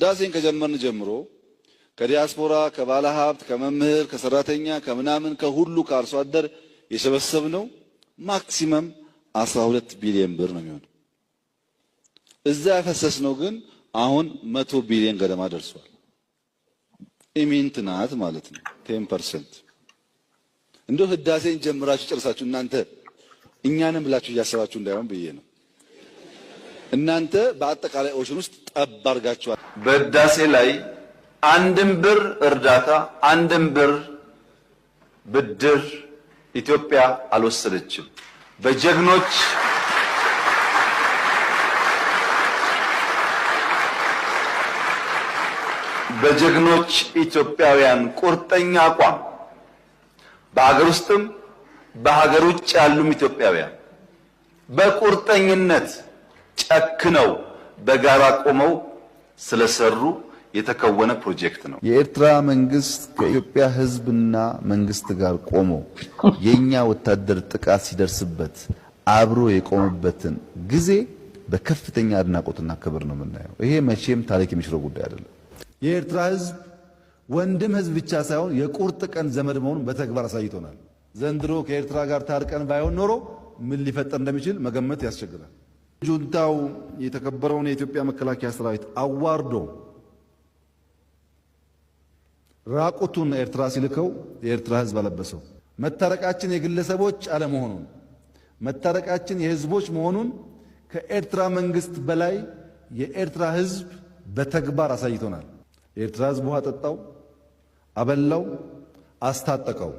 ህዳሴን ከጀመርን ጀምሮ ከዲያስፖራ ከባለ ሀብት ከመምህር ከሰራተኛ ከምናምን ከሁሉ ከአርሶ አደር የሰበሰብነው ማክሲመም 12 ቢሊዮን ብር ነው የሚሆነው። እዛ ያፈሰስነው ግን አሁን 100 ቢሊዮን ገደማ ደርሷል። ኢሚንት ናት ማለት ነው 10%። እንደው ህዳሴን ጀምራችሁ ጨርሳችሁ እናንተ እኛንም ብላችሁ እያሰባችሁ እንዳይሆን ብዬ ነው። እናንተ በአጠቃላይ ኦሽን ውስጥ ጠብ አድርጋችኋል። በህዳሴ ላይ አንድም ብር እርዳታ አንድም ብር ብድር ኢትዮጵያ አልወሰደችም። በጀግኖች ኢትዮጵያውያን ቁርጠኛ አቋም በአገር ውስጥም በሀገር ውጭ ያሉም ኢትዮጵያውያን በቁርጠኝነት ጨክነው በጋራ ቆመው ስለሰሩ የተከወነ ፕሮጀክት ነው። የኤርትራ መንግስት ከኢትዮጵያ ህዝብና መንግስት ጋር ቆሞ የኛ ወታደር ጥቃት ሲደርስበት አብሮ የቆመበትን ጊዜ በከፍተኛ አድናቆትና ክብር ነው የምናየው። ይሄ መቼም ታሪክ የሚሽረው ጉዳይ አይደለም። የኤርትራ ህዝብ ወንድም ህዝብ ብቻ ሳይሆን የቁርጥ ቀን ዘመድ መሆኑን በተግባር አሳይቶናል። ዘንድሮ ከኤርትራ ጋር ታርቀን ባይሆን ኖሮ ምን ሊፈጠር እንደሚችል መገመት ያስቸግራል። ጁንታው የተከበረውን የኢትዮጵያ መከላከያ ሰራዊት አዋርዶ ራቁቱን ኤርትራ ሲልከው የኤርትራ ህዝብ አለበሰው። መታረቃችን የግለሰቦች አለመሆኑን መታረቃችን የህዝቦች መሆኑን ከኤርትራ መንግስት በላይ የኤርትራ ህዝብ በተግባር አሳይቶናል። የኤርትራ ህዝብ ውሃ ጠጣው፣ አበላው፣ አስታጠቀው።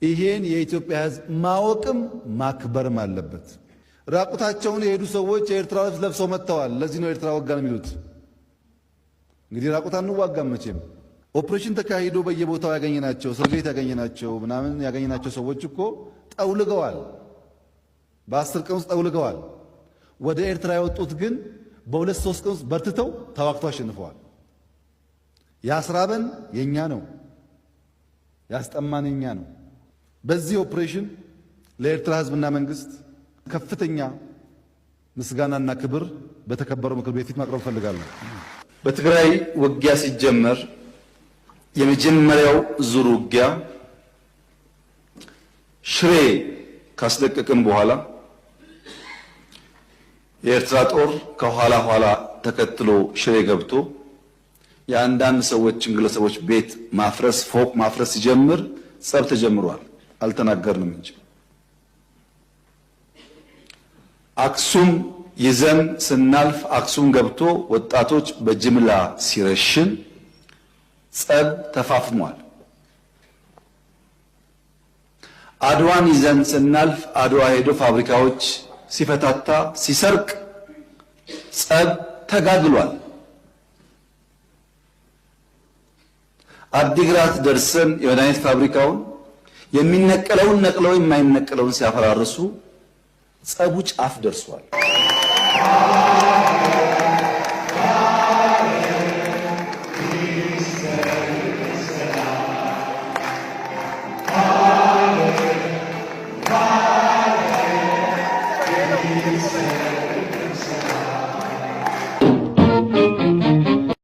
ይሄን የኢትዮጵያ ህዝብ ማወቅም ማክበርም አለበት። ራቁታቸውን የሄዱ ሰዎች የኤርትራ ልብስ ለብሰው መጥተዋል። ለዚህ ነው ኤርትራ ወጋን የሚሉት። እንግዲህ ራቁት አንዋጋም መቼም። ኦፕሬሽን ተካሂዶ በየቦታው ያገኘናቸው እስር ቤት ያገኘናቸው ምናምን ያገኘናቸው ሰዎች እኮ ጠውልገዋል። በ10 ቀን ውስጥ ጠውልገዋል። ወደ ኤርትራ የወጡት ግን በ2-3 ቀን ውስጥ በርትተው ተዋግተው አሸንፈዋል። ያስራበን የኛ ነው፣ ያስጠማን የኛ ነው። በዚህ ኦፕሬሽን ለኤርትራ ህዝብና መንግስት ከፍተኛ ምስጋናና ክብር በተከበረው ምክር ቤት ፊት ማቅረብ ፈልጋለሁ። በትግራይ ውጊያ ሲጀመር የመጀመሪያው ዙር ውጊያ ሽሬ ካስለቀቅን በኋላ የኤርትራ ጦር ከኋላ ኋላ ተከትሎ ሽሬ ገብቶ የአንዳንድ ሰዎችን ግለሰቦች ቤት ማፍረስ ፎቅ ማፍረስ ሲጀምር ጸብ ተጀምሯል። አልተናገርንም እንጂ አክሱም ይዘን ስናልፍ አክሱም ገብቶ ወጣቶች በጅምላ ሲረሽን ጸብ ተፋፍሟል። አድዋን ይዘን ስናልፍ አድዋ ሄዶ ፋብሪካዎች ሲፈታታ ሲሰርቅ ጸብ ተጋግሏል። አዲግራት ደርሰን የመድኃኒት ፋብሪካውን የሚነቀለውን ነቅለው የማይነቀለውን ሲያፈራርሱ ጸቡ ጫፍ ደርሷል።